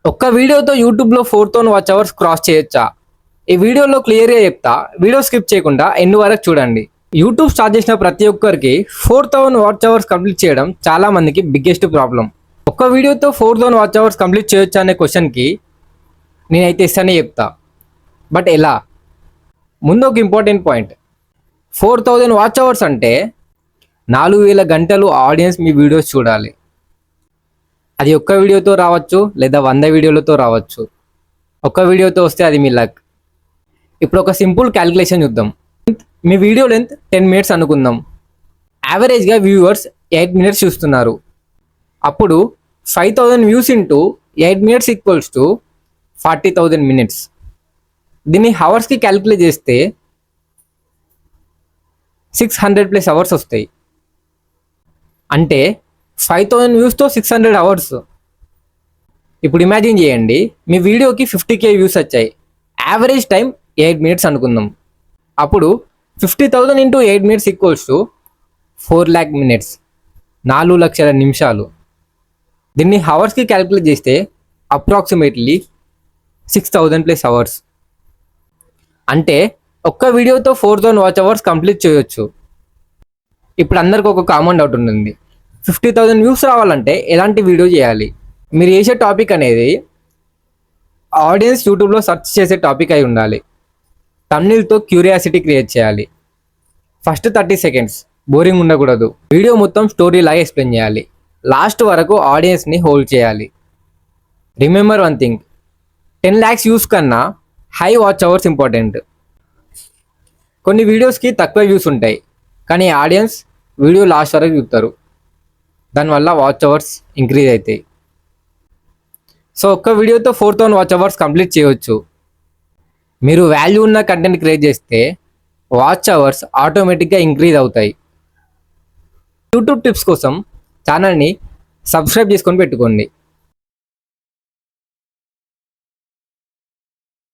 ఒక్క వీడియోతో యూట్యూబ్లో 4,000 వాచ్ అవర్స్ క్రాస్ చేయొచ్చా? ఈ వీడియోలో క్లియర్గా చెప్తా. వీడియో స్కిప్ చేయకుండా ఎండ్ వరకు చూడండి. యూట్యూబ్ స్టార్ట్ చేసిన ప్రతి ఒక్కరికి 4,000 వాచ్ అవర్స్ కంప్లీట్ చేయడం చాలా మందికి బిగ్గెస్ట్ ప్రాబ్లం. ఒక్క వీడియోతో 4,000 వాచ్ అవర్స్ కంప్లీట్ చేయొచ్చా అనే క్వశ్చన్కి నేనైతే ఇస్తానే చెప్తా. బట్ ఎలా? ముందు ఒక ఇంపార్టెంట్ పాయింట్. 4,000 వాచ్ అవర్స్ అంటే 4,000 గంటలు ఆడియన్స్ మీ వీడియోస్ చూడాలి. అది ఒక్క వీడియోతో రావచ్చు, లేదా 100 వీడియోలతో రావచ్చు. ఒక్క వీడియోతో వస్తే అది మీ లక్. ఇప్పుడు ఒక సింపుల్ క్యాలిక్యులేషన్ చూద్దాం. మీ వీడియో లెంత్ 10 మినిట్స్ అనుకుందాం. యావరేజ్గా వ్యూవర్స్ 8 మినిట్స్ చూస్తున్నారు. అప్పుడు 5,000 views into 8 minutes equals to 40,000 minutes. దీన్ని హవర్స్కి క్యాలిక్యులేట్ చేస్తే 600+ అవర్స్ వస్తాయి. అంటే 5,000 వ్యూస్తో 600 అవర్స్. ఇప్పుడు ఇమాజిన్ చేయండి, మీ వీడియోకి 50K వ్యూస్ వచ్చాయి. యావరేజ్ టైం 8 మినిట్స్ అనుకుందాం. అప్పుడు 50,000 into 8 minutes equals to 4 lakh minutes, 4 లక్షల నిమిషాలు. దీన్ని హవర్స్కి క్యాలిక్యులేట్ చేస్తే అప్రాక్సిమేట్లీ 6,000+ అవర్స్. అంటే ఒక్క వీడియోతో 4,000 వాచ్ అవర్స్ కంప్లీట్ చేయొచ్చు. ఇప్పుడు అందరికి ఒక కామన్ డౌట్ ఉంటుంది. 50,000 వ్యూస్ రావాలంటే ఎలాంటి వీడియో చేయాలి? మీరు చేసే టాపిక్ అనేది ఆడియన్స్ యూట్యూబ్లో సెర్చ్ చేసే టాపిక్ అయి ఉండాలి. థంబ్నెయిల్తో క్యూరియాసిటీ క్రియేట్ చేయాలి. ఫస్ట్ 30 సెకండ్స్ బోరింగ్ ఉండకూడదు. వీడియో మొత్తం స్టోరీ లాగా ఎక్స్ప్లెయిన్ చేయాలి. లాస్ట్ వరకు ఆడియన్స్ని హోల్డ్ చేయాలి. Remember one thing, 10 lakhs views కన్నా హై వాచ్ అవర్స్ ఇంపార్టెంట్. కొన్ని వీడియోస్కి తక్కువ వ్యూస్ ఉంటాయి, కానీ ఆడియన్స్ వీడియో లాస్ట్ వరకు చూస్తారు. దానివల్ల వాచ్ అవర్స్ ఇంక్రీజ్ అవుతాయి. సో ఒక్క వీడియోతో 4,000 వాచ్ అవర్స్ కంప్లీట్ చేయవచ్చు. మీరు వాల్యూ ఉన్న కంటెంట్ క్రియేట్ చేస్తే వాచ్ అవర్స్ ఆటోమేటిక్గా ఇంక్రీజ్ అవుతాయి. యూట్యూబ్ టిప్స్ కోసం ఛానల్ని సబ్స్క్రైబ్ చేసుకొని పెట్టుకోండి.